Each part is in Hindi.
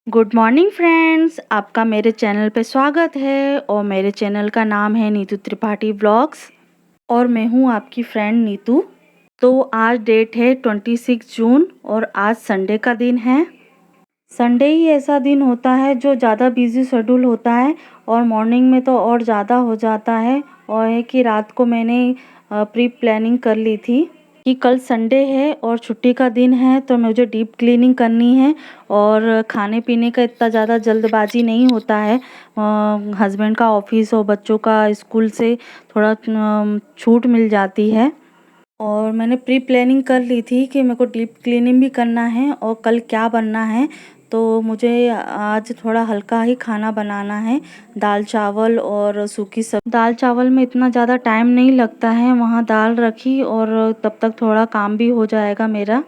गुड मॉर्निंग फ्रेंड्स, आपका मेरे चैनल पे स्वागत है। और मेरे चैनल का नाम है नीतू त्रिपाठी व्लॉग्स और मैं हूँ आपकी फ्रेंड नीतू। तो आज डेट है 26 जून और आज संडे का दिन है। संडे ही ऐसा दिन होता है जो ज़्यादा बिजी शेड्यूल होता है और मॉर्निंग में तो और ज़्यादा हो जाता है। और है कि रात को मैंने प्री प्लानिंग कर ली थी कि कल संडे है और छुट्टी का दिन है, तो मुझे डीप क्लीनिंग करनी है। और खाने पीने का इतना ज़्यादा जल्दबाजी नहीं होता है। हस्बैंड का ऑफिस और बच्चों का स्कूल से थोड़ा छूट मिल जाती है। और मैंने प्री प्लानिंग कर ली थी कि मेरे को डीप क्लीनिंग भी करना है और कल क्या बनना है। तो मुझे आज थोड़ा हल्का ही खाना बनाना है, दाल चावल और सूखी सब्जी। दाल चावल में इतना ज़्यादा टाइम नहीं लगता है, वहाँ दाल रखी और तब तक थोड़ा काम भी हो जाएगा मेरा।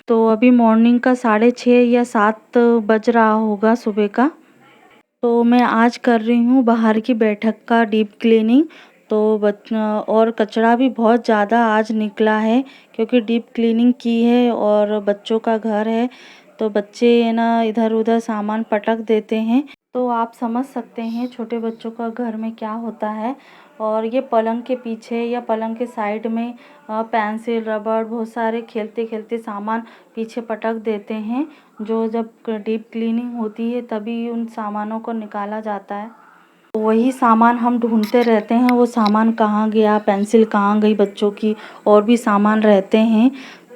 तो अभी मॉर्निंग का 6:30 या 7 बज रहा होगा सुबह का। तो मैं आज कर रही हूँ बाहर की बैठक का डीप क्लीनिंग। तो और कचरा भी बहुत ज़्यादा आज निकला है क्योंकि डीप क्लीनिंग की है और बच्चों का घर है, तो बच्चे है ना इधर उधर सामान पटक देते हैं। तो आप समझ सकते हैं छोटे बच्चों का घर में क्या होता है। और ये पलंग के पीछे या पलंग के साइड में पेंसिल रबड़ बहुत सारे खेलते खेलते सामान पीछे पटक देते हैं, जो जब डीप क्लीनिंग होती है तभी उन सामानों को निकाला जाता है। तो वही सामान हम ढूंढते रहते हैं, वो सामान कहाँ गया, पेंसिल कहाँ गई बच्चों की, और भी सामान रहते हैं।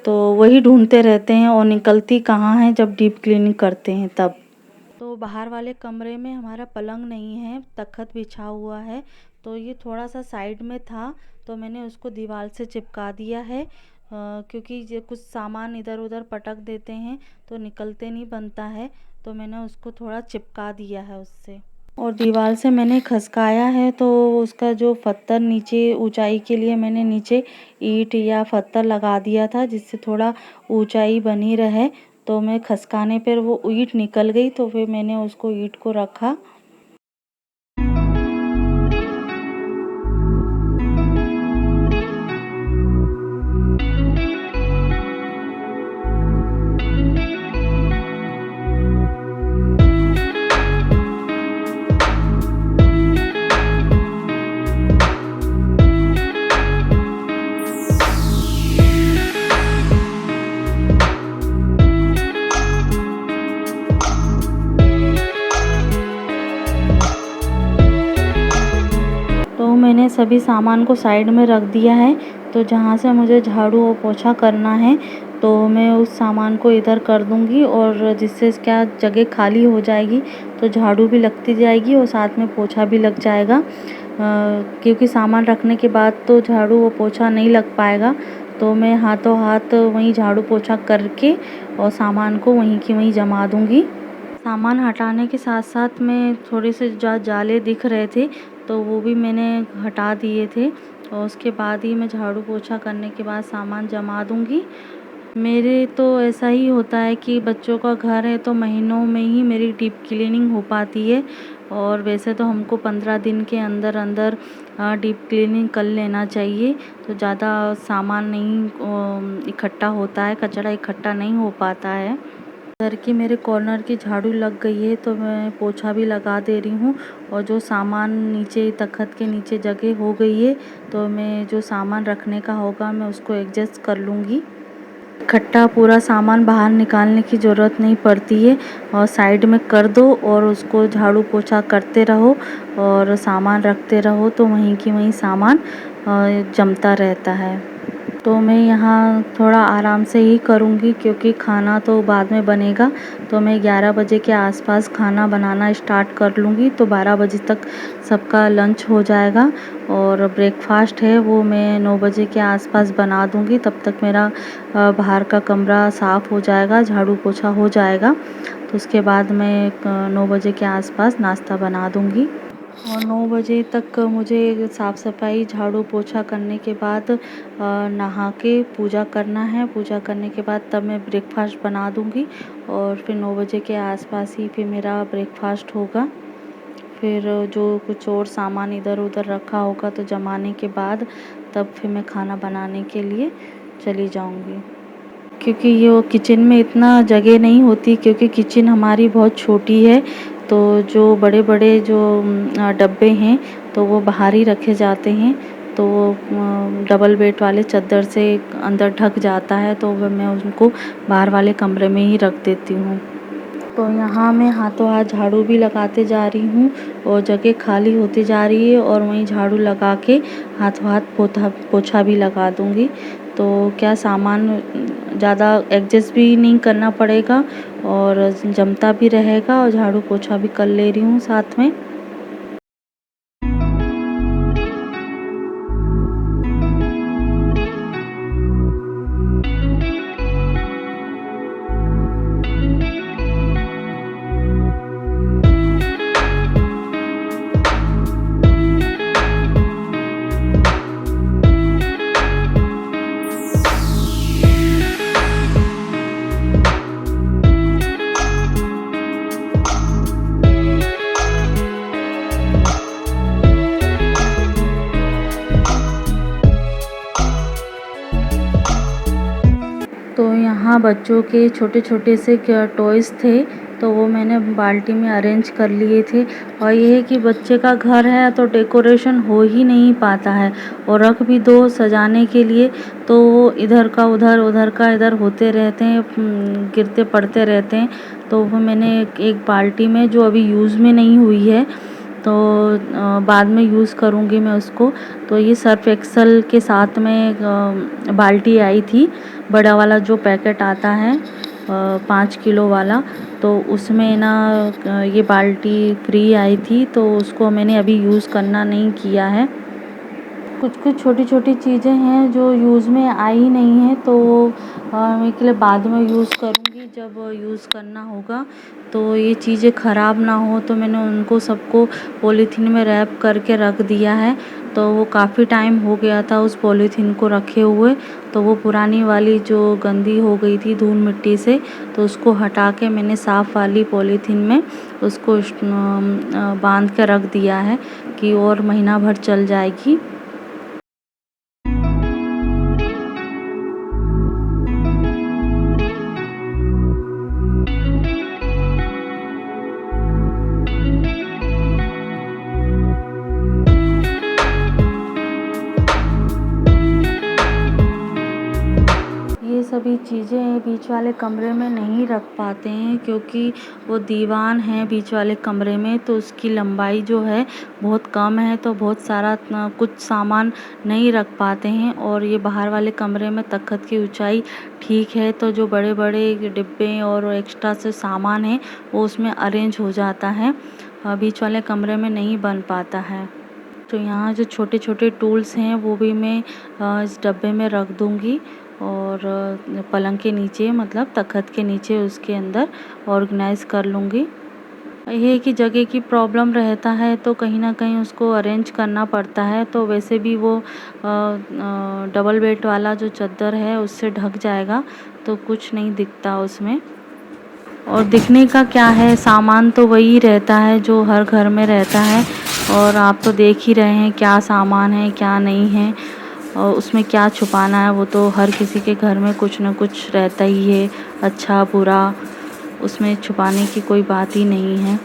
तो वही ढूंढते रहते हैं और निकलती कहाँ है जब डीप क्लीनिंग करते हैं तब। तो बाहर वाले कमरे में हमारा पलंग नहीं है, तख्त बिछा हुआ है। तो ये थोड़ा सा साइड में था, तो मैंने उसको दीवार से चिपका दिया है। क्योंकि ये कुछ सामान इधर उधर पटक देते हैं तो निकलते नहीं बनता है, तो मैंने उसको थोड़ा चिपका दिया है उससे। और दीवार से मैंने खसकाया है, तो उसका जो पत्थर नीचे ऊंचाई के लिए मैंने नीचे ईंट या पत्थर लगा दिया था जिससे थोड़ा ऊंचाई बनी रहे। तो मैं खसकाने पर वो ईंट निकल गई, तो फिर मैंने उसको ईंट को रखा। तो मैंने सभी सामान को साइड में रख दिया है। तो जहाँ से मुझे झाड़ू और पोछा करना है तो मैं उस सामान को इधर कर दूँगी, और जिससे क्या जगह खाली हो जाएगी तो झाड़ू भी लगती जाएगी और साथ में पोछा भी लग जाएगा। क्योंकि सामान रखने के बाद तो झाड़ू और पोछा नहीं लग पाएगा, तो मैं हाथों हाथ वहीं झाड़ू पोछा करके और सामान को वहीं की वहीं जमा दूँगी। सामान हटाने के साथ साथ में थोड़े से जाले दिख रहे थे, तो वो भी मैंने हटा दिए थे। और उसके बाद ही मैं झाड़ू पोछा करने के बाद सामान जमा दूँगी। मेरे तो ऐसा ही होता है कि बच्चों का घर है तो महीनों में ही मेरी डीप क्लीनिंग हो पाती है। और वैसे तो हमको 15 दिन के अंदर अंदर डीप क्लीनिंग कर लेना चाहिए, तो ज़्यादा सामान नहीं इकट्ठा होता है, कचरा इकट्ठा नहीं हो पाता है। घर की मेरे कॉर्नर की झाड़ू लग गई है, तो मैं पोछा भी लगा दे रही हूँ। और जो सामान नीचे तख्त के नीचे जगह हो गई है, तो मैं जो सामान रखने का होगा मैं उसको एडजस्ट कर लूँगी। इकट्ठा पूरा सामान बाहर निकालने की ज़रूरत नहीं पड़ती है, और साइड में कर दो और उसको झाड़ू पोछा करते रहो और सामान रखते रहो, तो वहीं की वहीं सामान जमता रहता है। तो मैं यहाँ थोड़ा आराम से ही करूँगी क्योंकि खाना तो बाद में बनेगा। तो मैं 11 बजे के आसपास खाना बनाना स्टार्ट कर लूँगी, तो 12 बजे तक सबका लंच हो जाएगा। और ब्रेकफास्ट है वो मैं 9 बजे के आसपास बना दूँगी, तब तक मेरा बाहर का कमरा साफ़ हो जाएगा, झाड़ू पोछा हो जाएगा। तो उसके बाद मैं 9 बजे के आसपास नाश्ता बना दूँगी। और 9 बजे तक मुझे साफ़ सफाई झाड़ू पोछा करने के बाद नहा के पूजा करना है। पूजा करने के बाद तब मैं ब्रेकफास्ट बना दूँगी, और फिर 9 बजे के आसपास ही फिर मेरा ब्रेकफास्ट होगा। फिर जो कुछ और सामान इधर उधर रखा होगा तो जमाने के बाद तब फिर मैं खाना बनाने के लिए चली जाऊँगी। क्योंकि ये वो किचन में इतना जगह नहीं होती, क्योंकि किचन हमारी बहुत छोटी है। तो जो बड़े-बड़े जो डब्बे हैं तो वो बाहर ही रखे जाते हैं। तो वो डबल बेड वाले चादर से अंदर ढक जाता है, तो वो मैं उनको बाहर वाले कमरे में ही रख देती हूँ। तो यहाँ मैं हाथों हाथ झाड़ू भी लगाते जा रही हूँ और जगह खाली होती जा रही है, और वहीं झाड़ू लगा के हाथों हाथ पोछा भी लगा दूँगी। तो क्या सामान ज़्यादा एडजस्ट भी नहीं करना पड़ेगा और जमता भी रहेगा, और झाड़ू पोछा भी कर ले रही हूँ साथ में। तो यहाँ बच्चों के छोटे-छोटे से क्या टॉयज़ थे, तो वो मैंने बाल्टी में अरेंज कर लिए थे। और ये है कि बच्चे का घर है तो डेकोरेशन हो ही नहीं पाता है, और रख भी दो सजाने के लिए तो वो इधर का उधर, उधर का इधर होते रहते हैं, गिरते पड़ते रहते हैं। तो वो मैंने एक बाल्टी में, जो अभी यूज़ में नहीं हुई है, तो बाद में यूज़ करूँगी मैं उसको। तो ये सर्फ एक्सेल के साथ में बाल्टी आई थी, बड़ा वाला जो पैकेट आता है 5 किलो वाला, तो उसमें ना ये बाल्टी फ्री आई थी, तो उसको मैंने अभी यूज़ करना नहीं किया है। कुछ-कुछ छोटी-छोटी चीज़ें हैं जो यूज़ में आई नहीं हैं, तो मैं के लिए बाद में यूज़ करूँगी जब यूज़ करना होगा। तो ये चीज़ें ख़राब ना हो, तो मैंने उनको सबको पॉलीथीन में रैप करके रख दिया है। तो वो काफ़ी टाइम हो गया था उस पॉलीथीन को रखे हुए, तो वो पुरानी वाली जो गंदी हो गई थी धूल मिट्टी से, तो उसको हटा के मैंने साफ़ वाली पॉलीथीन में उसको बांध के रख दिया है कि और महीना भर चल जाएगी। ये सभी चीज़ें बीच वाले कमरे में नहीं रख पाते हैं, क्योंकि वो दीवान है बीच वाले कमरे में, तो उसकी लंबाई जो है बहुत कम है, तो बहुत सारा कुछ सामान नहीं रख पाते हैं। और ये बाहर वाले कमरे में तख़्त की ऊंचाई ठीक है, तो जो बड़े बड़े डिब्बे और एक्स्ट्रा से सामान है वो उसमें अरेंज हो जाता है, बीच वाले कमरे में नहीं बन पाता है। तो यहाँ जो छोटे छोटे टूल्स हैं वो भी मैं इस डब्बे में रख दूँगी, और पलंग के नीचे, मतलब तख़्त के नीचे उसके अंदर ऑर्गेनाइज़ कर लूँगी। ये है कि जगह की प्रॉब्लम रहता है, तो कहीं न कहीं उसको अरेंज करना पड़ता है। तो वैसे भी वो डबल बेड वाला जो चद्दर है उससे ढक जाएगा, तो कुछ नहीं दिखता उसमें। और दिखने का क्या है, सामान तो वही रहता है जो हर घर में रहता है, और आप तो देख ही रहे हैं क्या सामान है क्या नहीं है, और उसमें क्या छुपाना है। वो तो हर किसी के घर में कुछ न कुछ रहता ही है, अच्छा बुरा, उसमें छुपाने की कोई बात ही नहीं है।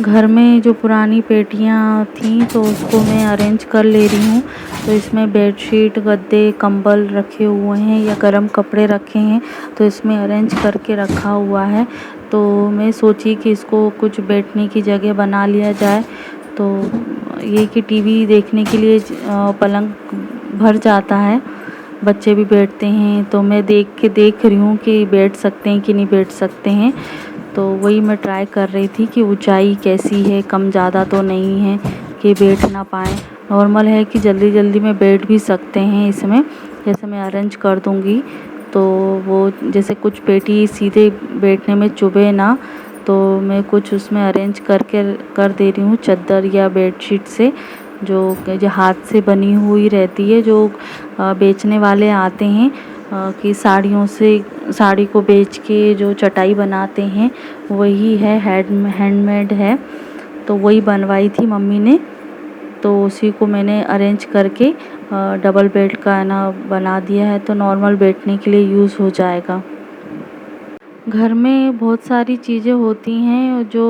घर में जो पुरानी पेटियाँ थीं तो उसको मैं अरेंज कर ले रही हूँ। तो इसमें बेडशीट, गद्दे, कंबल रखे हुए हैं, या गर्म कपड़े रखे हैं, तो इसमें अरेंज करके रखा हुआ है। तो मैं सोची कि इसको कुछ बैठने की जगह बना लिया जाए। तो ये कि टीवी देखने के लिए पलंग भर जाता है, बच्चे भी बैठते हैं, तो मैं देख रही हूँ कि बैठ सकते हैं कि नहीं बैठ सकते हैं। तो वही मैं ट्राई कर रही थी कि ऊंचाई कैसी है, कम ज़्यादा तो नहीं है कि बैठ ना पाएँ। नॉर्मल है कि जल्दी जल्दी में बैठ भी सकते हैं इसमें। जैसे मैं अरेंज कर दूँगी, तो वो जैसे कुछ पेटी सीधे बैठने में चुभे ना, तो मैं कुछ उसमें अरेंज कर दे रही हूँ चादर या बेडशीट से, जो हाथ से बनी हुई रहती है, जो बेचने वाले आते हैं कि साड़ी को बेच के जो चटाई बनाते हैं वही है, हैंडमेड है। तो वही बनवाई थी मम्मी ने, तो उसी को मैंने अरेंज करके डबल बेड का ना बना दिया है, तो नॉर्मल बैठने के लिए यूज़ हो जाएगा। घर में बहुत सारी चीज़ें होती हैं जो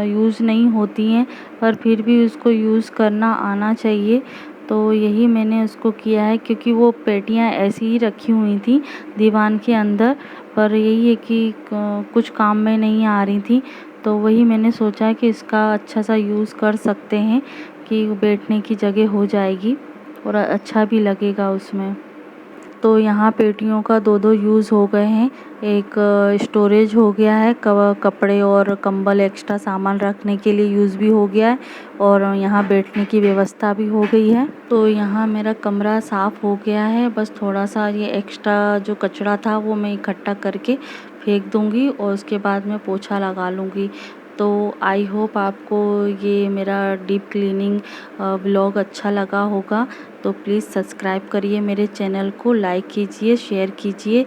यूज़ नहीं होती हैं, पर फिर भी उसको यूज़ करना आना चाहिए। तो यही मैंने उसको किया है, क्योंकि वो पेटियाँ ऐसी ही रखी हुई थी दीवान के अंदर, पर यही है कि कुछ काम में नहीं आ रही थी। तो वही मैंने सोचा कि इसका अच्छा सा यूज़ कर सकते हैं कि बैठने की जगह हो जाएगी और अच्छा भी लगेगा उसमें। तो यहाँ पेटियों का दो यूज़ हो गए हैं। एक स्टोरेज हो गया है, कपड़े और कंबल एक्स्ट्रा सामान रखने के लिए यूज़ भी हो गया है, और यहाँ बैठने की व्यवस्था भी हो गई है। तो यहाँ मेरा कमरा साफ़ हो गया है, बस थोड़ा सा ये एक्स्ट्रा जो कचरा था वो मैं इकट्ठा करके फेंक दूँगी और उसके बाद मैं पोछा लगा लूँगी। तो आई होप आपको ये मेरा डीप क्लीनिंग व्लॉग अच्छा लगा होगा। तो प्लीज़ सब्सक्राइब करिए मेरे चैनल को, लाइक कीजिए, शेयर कीजिए।